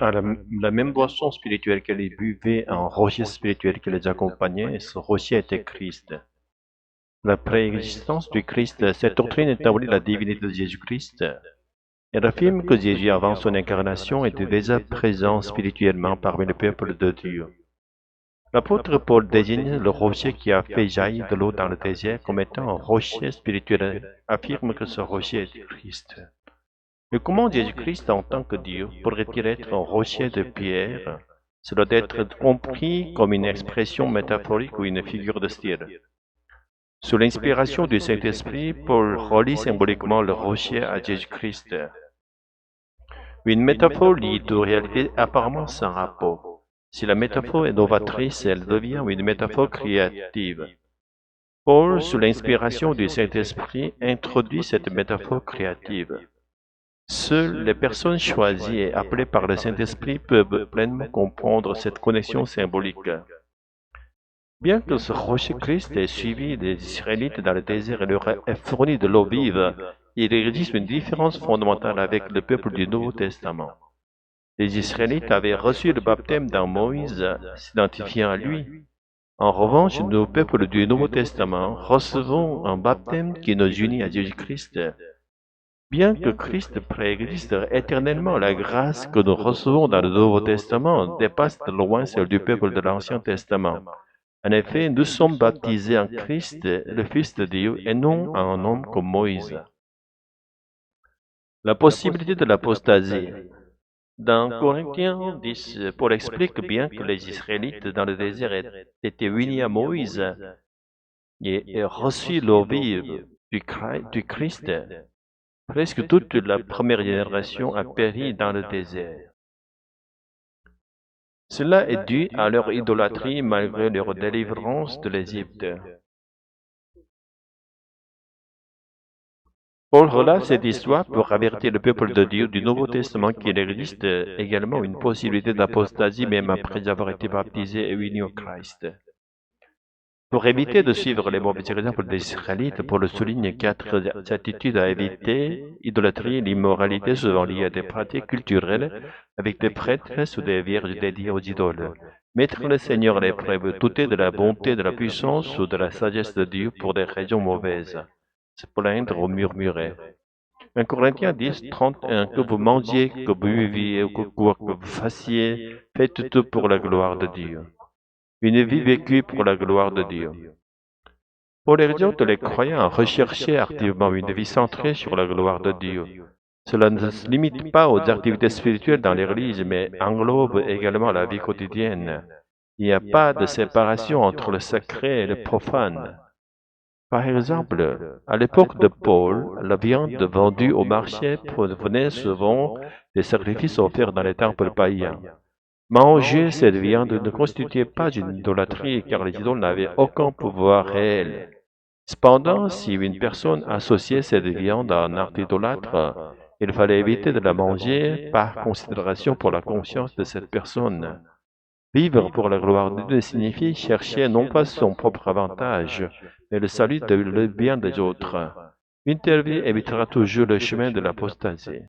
À la même boisson spirituelle que les buvaient, un rocher spirituel qui les accompagnait, et ce rocher était Christ. La préexistence du Christ, cette doctrine établit la divinité de Jésus-Christ. Elle affirme que Jésus, avant son incarnation, était déjà présent spirituellement parmi le peuple de Dieu. L'apôtre Paul désigne le rocher qui a fait jaillir de l'eau dans le désert comme étant un rocher spirituel et affirme que ce rocher est Christ. Mais comment Jésus-Christ, en tant que Dieu, pourrait-il être un rocher de pierre? Cela doit être compris comme une expression métaphorique ou une figure de style. Sous l'inspiration du Saint-Esprit, Paul relie symboliquement le rocher à Jésus-Christ. Une métaphore lie deux réalités apparemment sans rapport. Si la métaphore est novatrice, elle devient une métaphore créative. Paul, sous l'inspiration du Saint-Esprit, introduit cette métaphore créative. Seules les personnes choisies et appelées par le Saint-Esprit peuvent pleinement comprendre cette connexion symbolique. Bien que ce rocher Christ ait suivi les Israélites dans le désert et leur ait fourni de l'eau vive, il existe une différence fondamentale avec le peuple du Nouveau Testament. Les Israélites avaient reçu le baptême dans Moïse, s'identifiant à lui. En revanche, nous, peuple du Nouveau Testament, recevons un baptême qui nous unit à Jésus-Christ. Bien que Christ préexiste éternellement, la grâce que nous recevons dans le Nouveau Testament dépasse de loin celle du peuple de l'Ancien Testament. En effet, nous sommes baptisés en Christ, le Fils de Dieu, et non en un homme comme Moïse. La possibilité de l'apostasie. Dans Corinthiens 10, Paul explique bien que les Israélites dans le désert étaient unis à Moïse et reçu l'eau vive du Christ. Presque toute la première génération a péri dans le désert. Cela est dû à leur idolâtrie malgré leur délivrance de l'Égypte. Paul relate cette histoire pour avertir le peuple de Dieu du Nouveau Testament qu'il existe également une possibilité d'apostasie même après avoir été baptisé et uni au Christ. Pour éviter de suivre les mauvais exemples des Israélites, Paul souligne quatre attitudes à éviter: idolâtrie, l'immoralité souvent liée à des pratiques culturelles avec des prêtresses ou des vierges dédiées aux idoles. Mettre le Seigneur à l'épreuve, douter de la bonté, de la puissance ou de la sagesse de Dieu pour des raisons mauvaises. Se plaindre ou murmurer. 1 Corinthiens 10, 31, que vous mangiez, que vous buviez ou que quoi que vous fassiez, faites tout pour la gloire de Dieu. Une vie vécue pour la gloire de Dieu. Paul exhorte les croyants à rechercher activement une vie centrée sur la gloire de Dieu. Cela ne se limite pas aux activités spirituelles dans l'Église, mais englobe également la vie quotidienne. Il n'y a pas de séparation entre le sacré et le profane. Par exemple, à l'époque de Paul, la viande vendue au marché provenait souvent des sacrifices offerts dans les temples païens. Manger cette viande ne constituait pas une idolâtrie car les idoles n'avaient aucun pouvoir réel. Cependant, si une personne associait cette viande à un acte idolâtre, il fallait éviter de la manger par considération pour la conscience de cette personne. Vivre pour la gloire de Dieu signifie chercher non pas son propre avantage, mais le salut et le bien des autres. Une telle vie évitera toujours le chemin de l'apostasie.